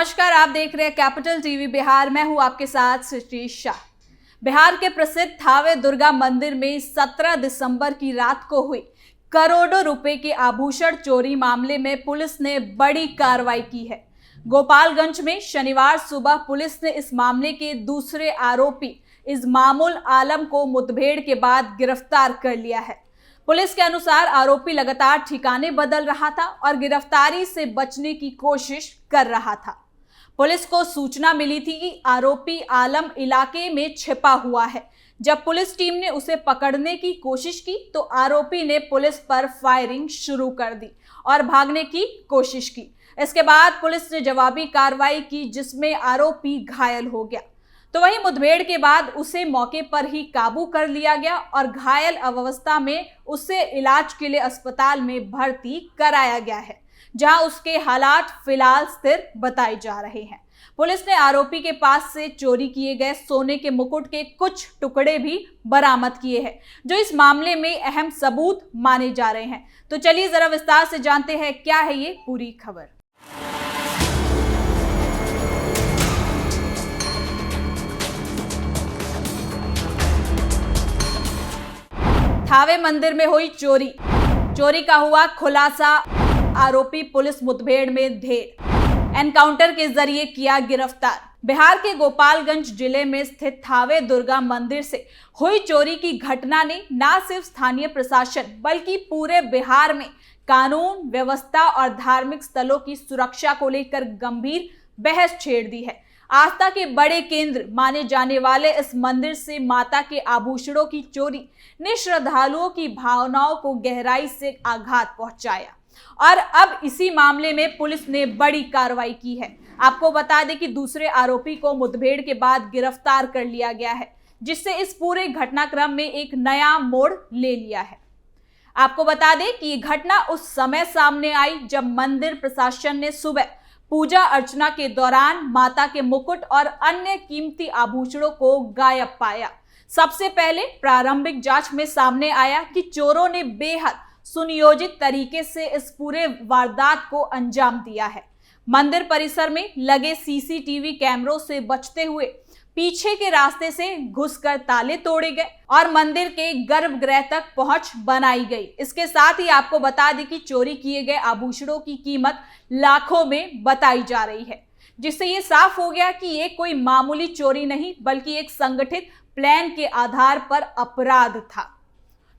नमस्कार, आप देख रहे हैं कैपिटल टीवी बिहार। मैं हूं आपके साथ सृष्टि शाह। बिहार के प्रसिद्ध थावे दुर्गा मंदिर में 17 दिसंबर की रात को हुई करोड़ों रुपए के आभूषण चोरी मामले में पुलिस ने बड़ी कार्रवाई की है। गोपालगंज में शनिवार सुबह पुलिस ने इस मामले के दूसरे आरोपी इस्मामुल आलम को मुठभेड़ के बाद गिरफ्तार कर लिया है। पुलिस के अनुसार आरोपी लगातार ठिकाने बदल रहा था और गिरफ्तारी से बचने की कोशिश कर रहा था। पुलिस को सूचना मिली थी कि आरोपी आलम इलाके में छिपा हुआ है। जब पुलिस टीम ने उसे पकड़ने की कोशिश की तो आरोपी ने पुलिस पर फायरिंग शुरू कर दी और भागने की कोशिश की। इसके बाद पुलिस ने जवाबी कार्रवाई की जिसमें आरोपी घायल हो गया। तो वहीं मुठभेड़ के बाद उसे मौके पर ही काबू कर लिया गया और घायल अवस्था में उसे इलाज के लिए अस्पताल में भर्ती कराया गया है, जहां उसके हालात फिलहाल स्थिर बताए जा रहे हैं। पुलिस ने आरोपी के पास से चोरी किए गए सोने के मुकुट के कुछ टुकड़े भी बरामद किए हैं, जो इस मामले में अहम सबूत माने जा रहे हैं। तो चलिए जरा विस्तार से जानते हैं क्या है ये पूरी खबर। थावे मंदिर में हुई चोरी का हुआ खुलासा। आरोपी पुलिस मुठभेड़ में ढेर, एनकाउंटर के जरिए किया गिरफ्तार। बिहार के गोपालगंज जिले में स्थित थावे दुर्गा मंदिर से हुई चोरी की घटना ने न सिर्फ स्थानीय प्रशासन बल्कि पूरे बिहार में कानून व्यवस्था और धार्मिक स्थलों की सुरक्षा को लेकर गंभीर बहस छेड़ दी है। आस्था के बड़े केंद्र माने जाने वाले इस मंदिर से माता के आभूषणों की चोरी ने श्रद्धालुओं की भावनाओं को गहराई से आघात पहुंचाया और अब इसी मामले में पुलिस ने बड़ी कार्रवाई की है। आपको बता दें कि दूसरे आरोपी को मुठभेड़ के बाद गिरफ्तार कर लिया गया है, जिससे इस पूरे घटनाक्रम में एक नया मोड़ ले लिया है। आपको बता दें कि ये घटना उस समय सामने आई जब मंदिर प्रशासन ने सुबह पूजा अर्चना के दौरान माता के मुकुट और अन्य कीमती आभूषणों को गायब पाया। सबसे पहले प्रारंभिक जांच में सामने आया कि चोरों ने बेहद सुनियोजित तरीके से इस पूरे वारदात को अंजाम दिया है। मंदिर परिसर में लगे सीसीटीवी कैमरों से बचते हुए पीछे के रास्ते से घुसकर ताले तोड़े गए और मंदिर के गर्भगृह तक पहुंच बनाई गई। इसके साथ ही आपको बता दें कि चोरी किए गए आभूषणों की कीमत लाखों में बताई जा रही है, जिससे ये साफ हो गया कि ये कोई मामूली चोरी नहीं बल्कि एक संगठित प्लान के आधार पर अपराध था।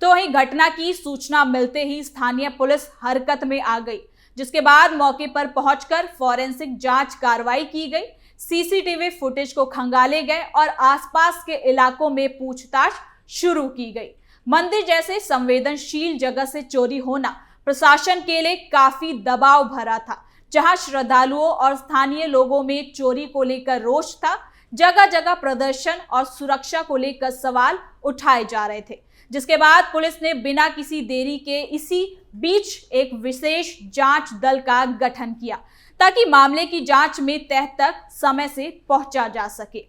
तो वहीं घटना की सूचना मिलते ही स्थानीय पुलिस हरकत में आ गई, जिसके बाद मौके पर पहुंचकर फॉरेंसिक जांच कार्रवाई की गई। सीसीटीवी फुटेज को खंगाले गए और आसपास के इलाकों में पूछताछ शुरू की गई। मंदिर जैसे संवेदनशील जगह से चोरी होना प्रशासन के लिए काफी दबाव भरा था, जहां श्रद्धालुओं और स्थानीय लोगों में चोरी को लेकर रोष था। जगह जगह प्रदर्शन और सुरक्षा को लेकर सवाल उठाए जा रहे थे, जिसके बाद पुलिस ने बिना किसी देरी के इसी बीच एक विशेष जांच दल का गठन किया ताकि मामले की जांच में तह तक समय से पहुंचा जा सके।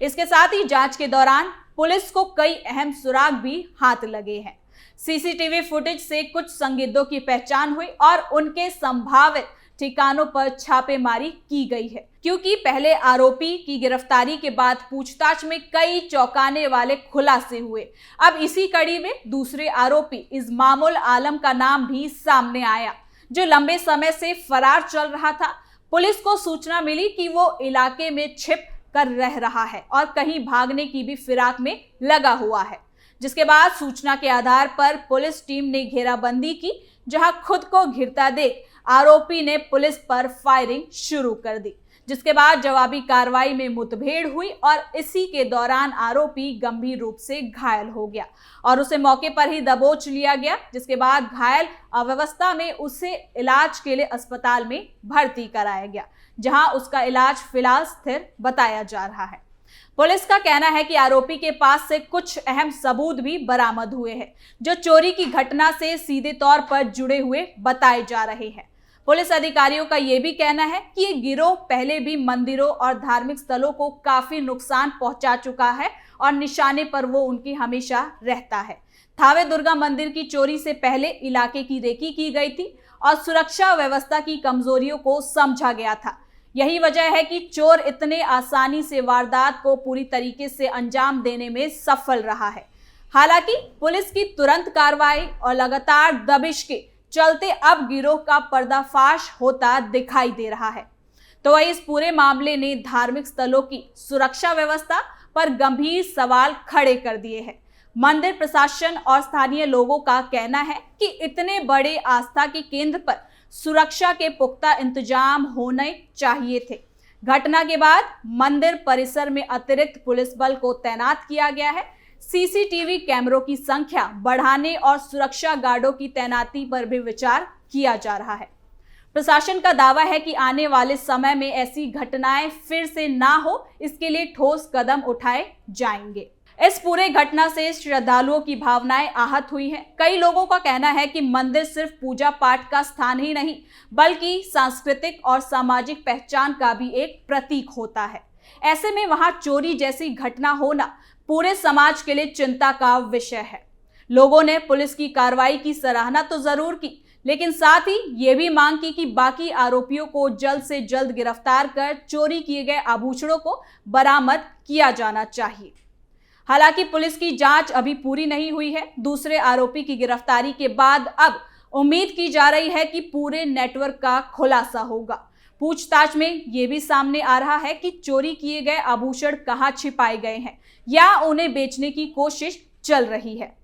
इसके साथ ही जांच के दौरान पुलिस को कई अहम सुराग भी हाथ लगे हैं। सीसीटीवी फुटेज से कुछ संदिग्धों की पहचान हुई और उनके संभावित ठिकानों पर छापेमारी की गई है, क्योंकि पहले आरोपी की गिरफ्तारी के बाद पूछताछ में कई चौंकाने वाले खुलासे हुए। अब इसी कड़ी में दूसरे आरोपी इस्मामुल आलम का नाम भी सामने आया, जो लंबे समय से फरार चल रहा था। पुलिस को सूचना मिली कि वो इलाके में छिप कर रह रहा है और कहीं भागने की भी फिराक में लगा हुआ है, जिसके बाद सूचना के आधार पर पुलिस टीम ने घेराबंदी की, जहां खुद को घिरता देख आरोपी ने पुलिस पर फायरिंग शुरू कर दी, जिसके बाद जवाबी कार्रवाई में मुठभेड़ हुई और इसी के दौरान आरोपी गंभीर रूप से घायल हो गया और उसे मौके पर ही दबोच लिया गया। जिसके बाद घायल अवस्था में उसे इलाज के लिए अस्पताल में भर्ती कराया गया, जहां उसका इलाज फिलहाल स्थिर बताया जा रहा है। पुलिस का कहना है कि आरोपी के पास से कुछ अहम सबूत भी बरामद हुए हैं, जो चोरी की घटना से सीधे तौर पर जुड़े हुए बताए जा रहे हैं। पुलिस अधिकारियों का यह भी कहना है कि ये गिरोह पहले भी मंदिरों और धार्मिक स्थलों को काफी नुकसान पहुंचा चुका है और निशाने पर वो उनकी हमेशा रहता है। थावे दुर्गा मंदिर की चोरी से पहले इलाके की रेकी की गई थी और सुरक्षा व्यवस्था की कमजोरियों को समझा गया था। यही वजह है कि चोर इतने आसानी से वारदात को पूरी तरीके से अंजाम देने में सफल रहा है। हालांकि पुलिस की तुरंत कार्रवाई और लगातार दबिश के चलते अब गिरोह का पर्दाफाश होता दिखाई दे रहा है। तो वही इस पूरे मामले ने धार्मिक स्थलों की सुरक्षा व्यवस्था पर गंभीर सवाल खड़े कर दिए हैं। मंदिर प्रशासन और स्थानीय लोगों का कहना है कि इतने बड़े आस्था के केंद्र पर सुरक्षा के पुख्ता इंतजाम होने चाहिए थे। घटना के बाद मंदिर परिसर में अतिरिक्त पुलिस बल को तैनात किया गया है। सीसीटीवी कैमरों की संख्या बढ़ाने और सुरक्षा गार्डों की तैनाती पर भी विचार किया जा रहा है। प्रशासन का दावा है कि आने वाले समय में ऐसी घटनाएं फिर से ना हो, इसके लिए ठोस कदम उठाए जाएंगे। इस पूरे घटना से श्रद्धालुओं की भावनाएं आहत हुई हैं। कई लोगों का कहना है कि मंदिर सिर्फ पूजा पाठ का स्थान ही नहीं, बल्कि सांस्कृतिक और सामाजिक पहचान का भी एक प्रतीक होता है। ऐसे में वहां चोरी जैसी घटना होना पूरे समाज के लिए चिंता का विषय है। लोगों ने पुलिस की कार्रवाई की सराहना तो जरूर की, लेकिन साथ ही ये भी मांग की कि बाकी आरोपियों को जल्द से जल्द गिरफ्तार कर चोरी किए गए आभूषणों को बरामद किया जाना चाहिए। हालांकि पुलिस की जांच अभी पूरी नहीं हुई है। दूसरे आरोपी की गिरफ्तारी के बाद अब उम्मीद की जा रही है कि पूरे नेटवर्क का खुलासा होगा। पूछताछ में यह भी सामने आ रहा है कि चोरी किए गए आभूषण कहां छिपाए गए हैं या उन्हें बेचने की कोशिश चल रही है।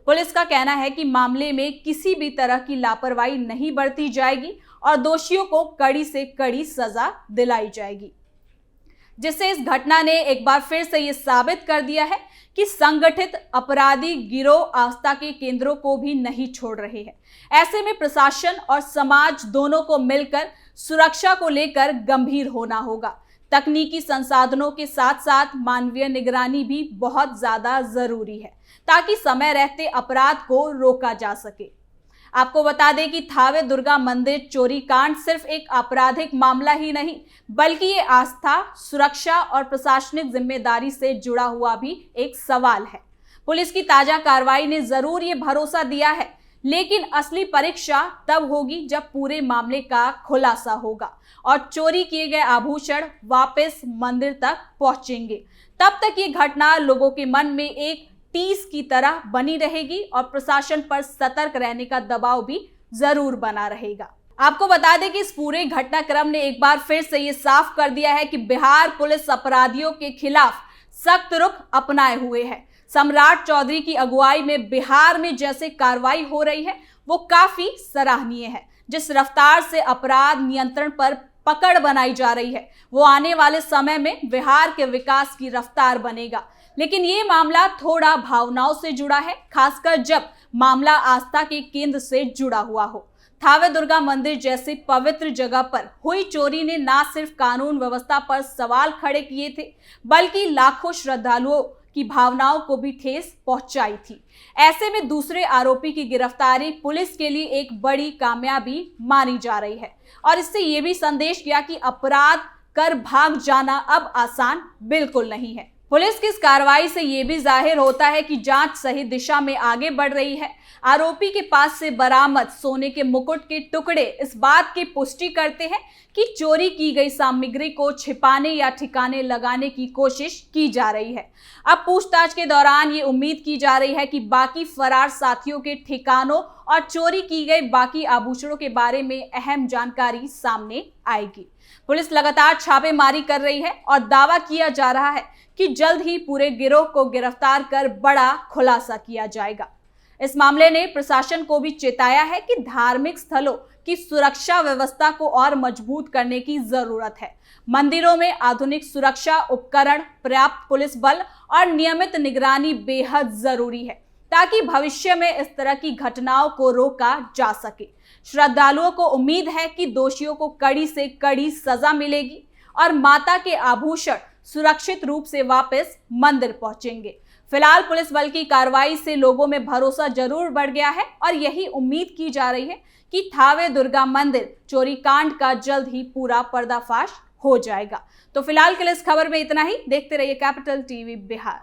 पुलिस का कहना है कि मामले में किसी भी तरह की लापरवाही नहीं बरती जाएगी और दोषियों को कड़ी से कड़ी सजा दिलाई जाएगी, जिससे इस घटना ने एक बार फिर से ये साबित कर दिया है कि संगठित अपराधी गिरोह आस्था के केंद्रों को भी नहीं छोड़ रहे हैं। ऐसे में प्रशासन और समाज दोनों को मिलकर सुरक्षा को लेकर गंभीर होना होगा। तकनीकी संसाधनों के साथ साथ मानवीय निगरानी भी बहुत ज्यादा जरूरी है, ताकि समय रहते अपराध को रोका जा सके। आपको बता दें कि थावे दुर्गा मंदिर चोरी कांड सिर्फ एक आपराधिक मामला ही नहीं, बल्कि ये आस्था, सुरक्षा और प्रशासनिक जिम्मेदारी से जुड़ा हुआ भी एक सवाल है। पुलिस की ताजा कार्रवाई ने जरूर ये भरोसा दिया है, लेकिन असली परीक्षा तब होगी जब पूरे मामले का खुलासा होगा और चोरी किए गए आभूषण वापस मंदिर तक पहुंचेंगे। तब तक ये घटना लोगों के मन में एक टीस की तरह बनी रहेगी और प्रशासन पर सतर्क रहने का दबाव भी जरूर बना रहेगा। आपको बता दें कि इस पूरे घटनाक्रम ने एक बार फिर से ये साफ कर दिया है कि बिहार पुलिस अपराधियों के खिलाफ सख्त रुख अपनाए हुए है। सम्राट चौधरी की अगुवाई में बिहार में जैसे कार्रवाई हो रही है वो काफी सराहनीय है। जिस रफ्तार से अपराध नियंत्रण पर पकड़ बनाई जा रही है वो आने वाले समय में बिहार के विकास की रफ्तार बनेगा। लेकिन ये मामला थोड़ा भावनाओं से जुड़ा है, खासकर जब मामला आस्था के केंद्र से जुड़ा हुआ हो। थावे दुर्गा मंदिर जैसी पवित्र जगह पर हुई चोरी ने न सिर्फ कानून व्यवस्था पर सवाल खड़े किए थे, बल्कि लाखों श्रद्धालुओं की भावनाओं को भी ठेस पहुंचाई थी। ऐसे में दूसरे आरोपी की गिरफ्तारी पुलिस के लिए एक बड़ी कामयाबी मानी जा रही है और इससे ये भी संदेश गया कि अपराध कर भाग जाना अब आसान बिल्कुल नहीं है। पुलिस की इस कार्रवाई से यह भी जाहिर होता है कि जांच सही दिशा में आगे बढ़ रही है। आरोपी के पास से बरामद सोने के मुकुट के टुकड़े इस बात की पुष्टि करते हैं कि चोरी की गई सामग्री को छिपाने या ठिकाने लगाने की कोशिश की जा रही है। अब पूछताछ के दौरान ये उम्मीद की जा रही है कि बाकी फरार साथियों के ठिकानों और चोरी की गई बाकी आभूषणों के बारे में अहम जानकारी सामने आएगी। पुलिस लगातार छापेमारी कर रही है और दावा किया जा रहा है कि जल्द ही पूरे गिरोह को गिरफ्तार कर बड़ा खुलासा किया जाएगा। इस मामले ने प्रशासन को भी चेताया है कि धार्मिक स्थलों की सुरक्षा व्यवस्था को और मजबूत करने की जरूरत है। मंदिरों में आधुनिक सुरक्षा उपकरण, पर्याप्त पुलिस बल और नियमित निगरानी बेहद जरूरी है, ताकि भविष्य में इस तरह की घटनाओं को रोका जा सके। श्रद्धालुओं को उम्मीद है कि दोषियों को कड़ी से कड़ी सजा मिलेगी और माता के आभूषण सुरक्षित रूप से वापस मंदिर पहुंचेंगे। फिलहाल पुलिस बल की कार्रवाई से लोगों में भरोसा जरूर बढ़ गया है और यही उम्मीद की जा रही है कि थावे दुर्गा मंदिर चोरी कांड का जल्द ही पूरा पर्दाफाश हो जाएगा। तो फिलहाल के लिए इस खबर में इतना ही। देखते रहिए कैपिटल टीवी बिहार।